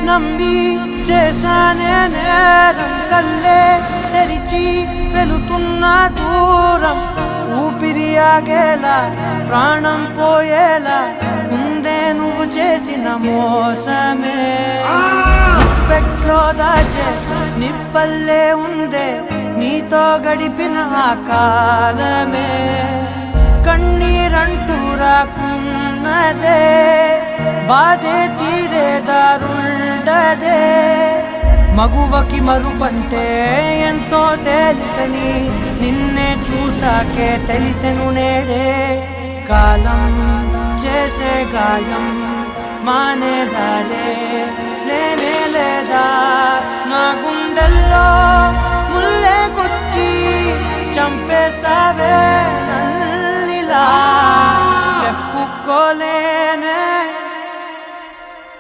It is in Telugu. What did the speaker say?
నమ్మి చేశానే నేరం కల్లే తెరిచి వెళుతున్న దూరం ఊపిరి ఆగేలా ప్రాణం పోయేలా ముందే నువ్వు చేసిన మోసమే పెట్లో దాచే నిప్పల్లే ఉందే నీతో గడిపిన ఆ కాలమే కన్నీరంటూ రాకున్నదే బాధే తీరే దారుండదే మగువకి మరుపంటే ఎంతో తేలికని నిన్నే చూసాకే తెలిసెను నేడే కాలం చేసే గాయం మానేదాలే లేనే లేదా నా గుండెల్లో ముల్లే గుచ్చి చంపేసావే నన్నిలా చెప్పుకోలేనే